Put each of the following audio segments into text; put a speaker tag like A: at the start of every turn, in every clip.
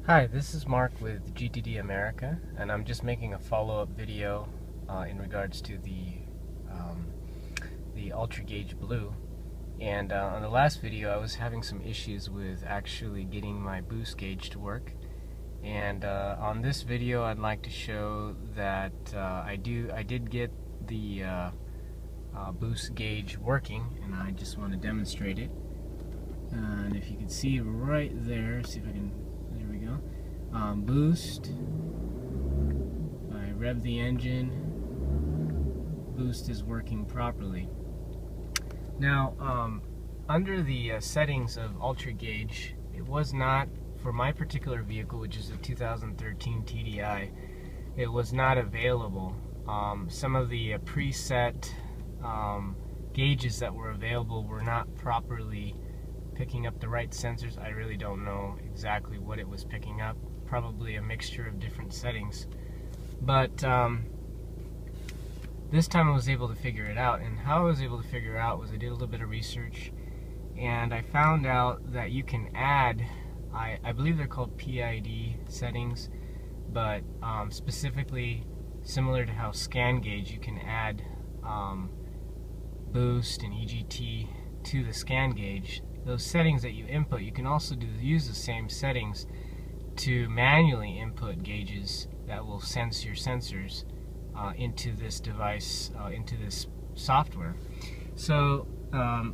A: Hi, this is Mark with GTD America, and I'm just making a follow-up video in regards to the Ultragauge Blue. And on the last video, I was having some issues with actually getting my boost gauge to work. And on this video, I'd like to show that I did get the boost gauge working, and I just want to demonstrate it. And if you can see right there, see if I can. There we go. Boost. I rev the engine. Boost is working properly. Now, under the settings of Ultragauge, it was not, for my particular vehicle, which is a 2013 TDI, it was not available. Some of the preset gauges that were available were not properly picking up the right sensors. I really don't know exactly what it was picking up. Probably a mixture of different settings. But this time I was able to figure it out. And how I was able to figure it out was I did a little bit of research, and I found out that you can add, I believe they're called PID settings, but specifically similar to how ScanGauge, you can add boost and EGT to the ScanGauge. Those settings that you input, you can also use the same settings to manually input gauges that will sense your sensors into this device, into this software. So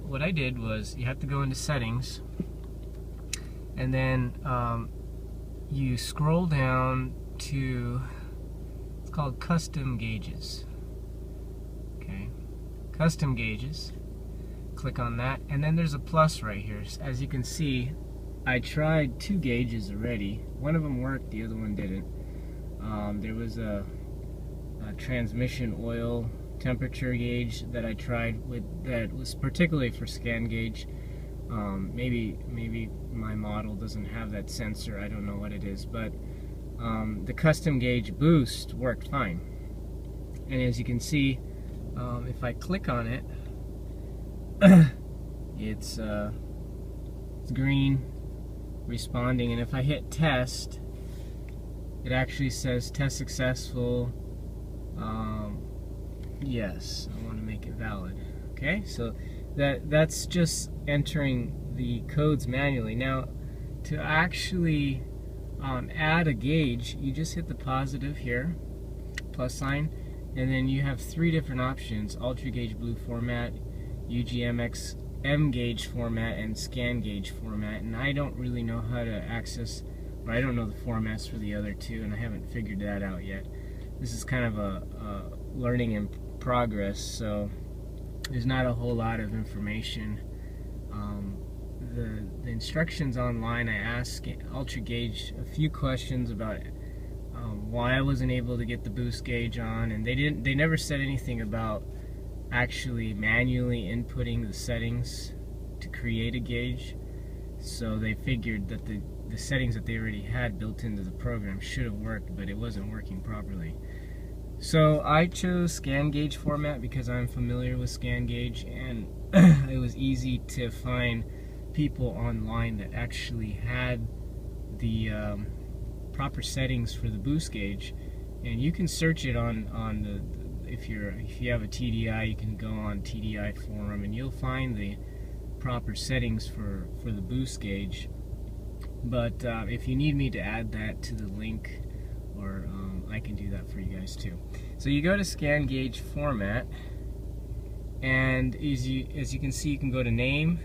A: what I did was, you have to go into settings, and then you scroll down to, it's called custom gauges. Okay, custom gauges. Click on that, and then there's a plus right here. As you can see, I tried two gauges already. One of them worked, the other one didn't. There was a transmission oil temperature gauge that I tried with, that was particularly for ScanGauge. Maybe my model doesn't have that sensor, I don't know what it is, but the custom gauge boost worked fine. And as you can see, if I click on it, it's green, responding, and if I hit test, it actually says test successful. Yes, I want to make it valid. Okay, so that's just entering the codes manually. Now, to actually add a gauge, you just hit the positive here, plus sign, and then you have three different options: Ultragauge Blue format, UGMX M gauge format, and ScanGauge format. And I don't really know how to access, or I don't know the formats for the other two, and I haven't figured that out yet. This is kind of a learning in progress, so there's not a whole lot of information. The instructions online, I asked Ultragauge a few questions about why I wasn't able to get the boost gauge on, and they never said anything about actually manually inputting the settings to create a gauge. So they figured that the settings that they already had built into the program should have worked, but it wasn't working properly. So I chose ScanGauge format because I'm familiar with ScanGauge, and it was easy to find people online that actually had the proper settings for the boost gauge. And you can search it on the, if you have a TDI, you can go on TDI forum and you'll find the proper settings for the boost gauge. But if you need me to add that to the link, or I can do that for you guys too. So you go to ScanGauge format, and as you can see, you can go to name,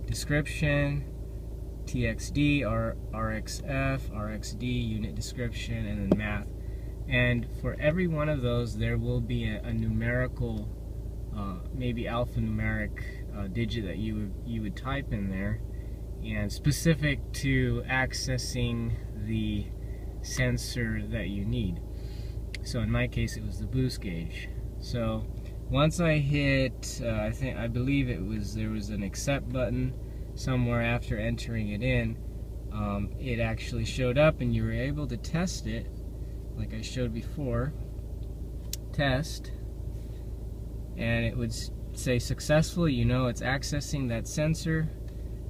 A: description, TXD, RXF, RXD, unit description, and then math. And for every one of those, there will be a numerical, maybe alphanumeric digit that you would type in there, and specific to accessing the sensor that you need. So in my case, it was the boost gauge. So once I hit, I believe there was an accept button somewhere after entering it in. It actually showed up, and you were able to test it, like I showed before. Test, and it would say successful. You know it's accessing that sensor,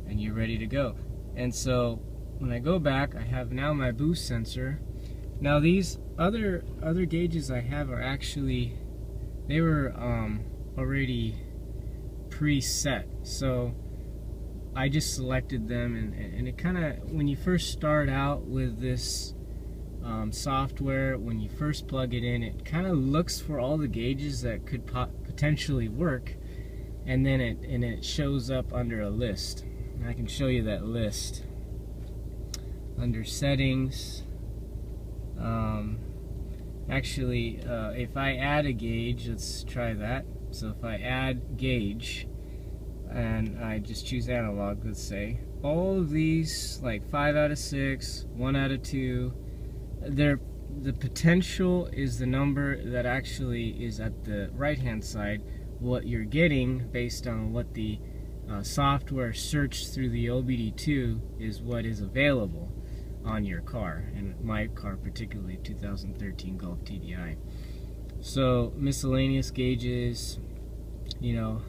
A: and you're ready to go. And so when I go back, I have now my boost sensor. Now these other gauges I have are actually, they were already preset, so I just selected them, and it kind of, when you first start out with this software, when you first plug it in, it kind of looks for all the gauges that could potentially work, and then it shows up under a list. And I can show you that list under settings. Actually, if I add a gauge, let's try that. So if I add gauge and I just choose analog, let's say, all of these, like 5 out of 6, 1 out of 2, the potential is the number that actually is at the right hand side, what you're getting based on what the software searched through the OBD2 is what is available on your car, and my car particularly, 2013 Golf TDI. So miscellaneous gauges, you know,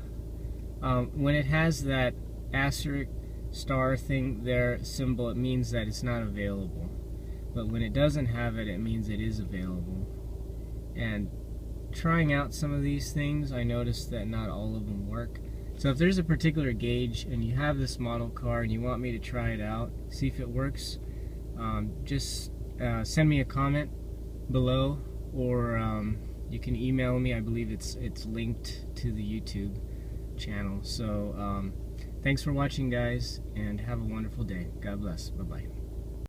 A: when it has that asterisk star thing there symbol, it means that it's not available. But when it doesn't have it, it means it is available. And trying out some of these things, I noticed that not all of them work. So if there's a particular gauge and you have this model car and you want me to try it out, see if it works, just send me a comment below, or you can email me. I believe it's linked to the YouTube channel. So thanks for watching, guys, and have a wonderful day. God bless. Bye-bye.